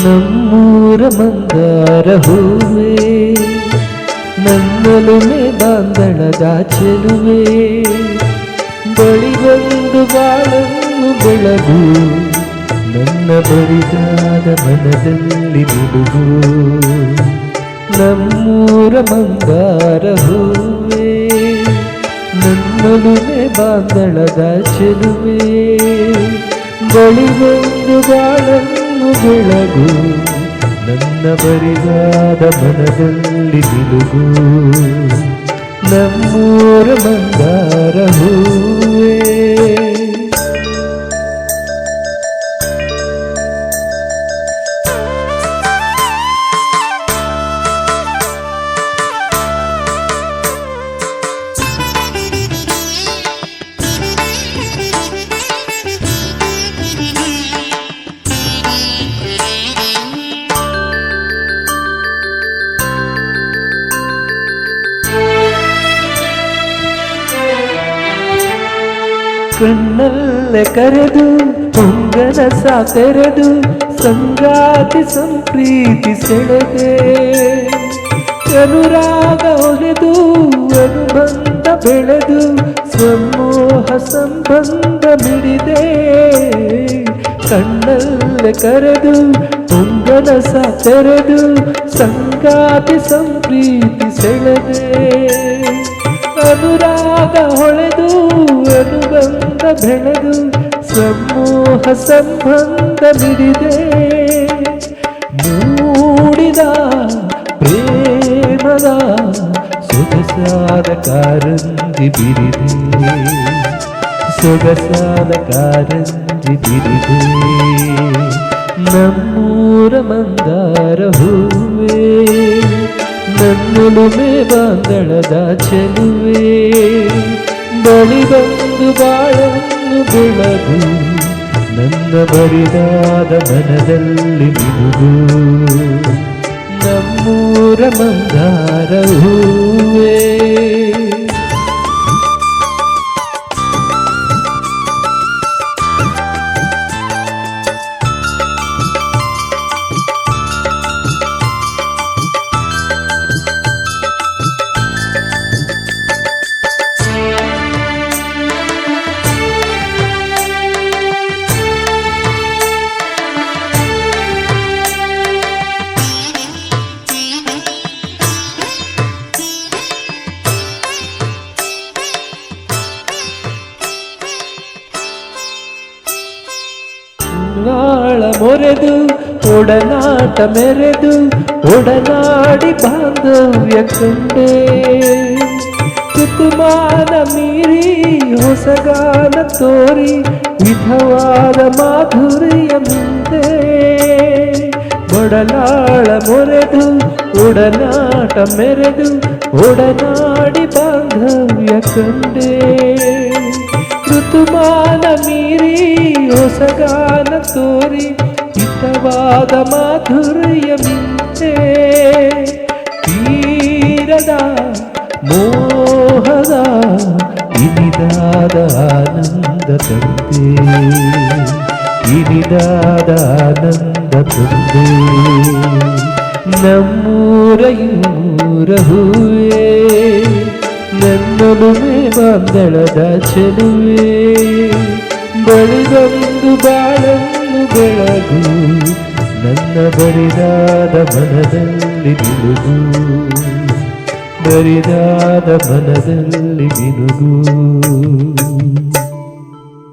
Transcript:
ನಮ್ಮೂರ ಮಂದಾರ ಹೂವೇ ನನ್ನಲುಮೆ ಬಾಂದಳದ ಚೆಲುವೆ ಬಳಿ ಬಂದು ಬಾಳನ್ನು ಬೆಳಗು ನನ್ನ ಬರಿದಾದ ಮನದಲ್ಲಿ ಬಿಡುಗು ನಮ್ಮೂರ ಮಂದಾರ ಹೂವೇ ನನ್ನಲುಮೆ ಬಾಂದಳದ ಚೆಲುವೆ ಬಳಿ ಬಂದು ಬಾಳನ್ನು ಬೆಳಗು ನನ್ನ ಬರಿದಾದ ಮನದಲ್ಲಿ ನಿಲುಗು ನಮ್ಮೂರ ಮಂದಾರ ಹೂವೇ ಕಣ್ಣಲ್ಲೇ ಕರೆದು ಹೊಂಗನಸ ತೆರೆದು ಸಂಗಾತಿ ಸಂಪ್ರೀತಿ ಸೆಳೆದೆ ಅನುರಾಗ ಒಲೆದು ಅನುಬಂಧ ಬೆಳೆದು ಸಮೂಹ ಸಂಬಂಧ ಮಿಡಿದೆ ಕಣ್ಣಲ್ಲೇ ಕರೆದು ಹೊಂಗನಸ ತೆರೆದು ಸಂಗಾತಿ ಸಂಪ್ರೀತಿ ಸೆಳೆದೆ ಅನುರಾಗ ಹೊಳೆದು ಅನುಬಂಧ ಬೆಳೆದು ಸಮೂಹ ಸಂಬಂಧ ಮಿಡಿದೆ ಮೂಡಿದ ಪ್ರೇಮದ ಸೊಗಸಾದ ಕಾರಂಜಿ ಬಿರಿದೆ ಸೊಗಸಾದ ಕಾರಂಜಿ ಬಿರಿದೆ ನಮ್ಮೂರ ಮಂದಾರ ಹೂವೇ ನನ್ನಲುಮೆ ಬಾಂದಳದ ಚೆಲುವೆ ಬಳಿ ಬಂದು ಬಾಳನ್ನು ಬೆಳಗು ನನ್ನ ಬರಿದಾದ ಮನದಲ್ಲಿ ಬಿಡುಗು ನಮ್ಮೂರ ಮಂದಾರ ಹೂವೇ ನಾಳ ಮೊರೆದು ಒಡನಾಟ ಮೆರೆದು ಒಡನಾಡಿ ಬಾಂಧವ್ಯ ಕಂಡೆ ಋತುಮಾನ ಮೀರಿ ಹೊಸಗಾನ ತೋರಿ ವಿಧವಾದ ಮಾಧುರ್ಯ ಮುಂದೆ ಒಡನಾಳ ಮೊರೆದು ಒಡನಾಟ ಮೆರೆದು ಒಡನಾಡಿ ಬಾಂಧವ್ಯ ಕಂಡೆ ಋತುಮಾನ ಮೀರಿ ಹೊಸಗಾನ ತೋರಿ ಹಿತವಾದ ಮಾಧುರ್ಯ ಮಿಂಚೆ ತೀರದ ಮೋಹದ ಇನಿದಾದ ಆನಂದ ತಂದೆ ಇನಿದಾದ ಆನಂದ ತಂದೆ ನಮ್ಮೂರ ಯೂರ ಹೂವೇ ನನ್ನಲುಮೆ ಬಾಂದಳದ ಚೆಲುವೆ ಬಳಿ ಬಂದು ಬಾಳನ್ನು ಬೆಳಗು ನನ್ನ ಬರಿದಾದ ಮನದಲ್ಲಿ ಬಿಡುಗು ಬರಿದಾದ ಮನದಲ್ಲಿ ಬಿಡುಗು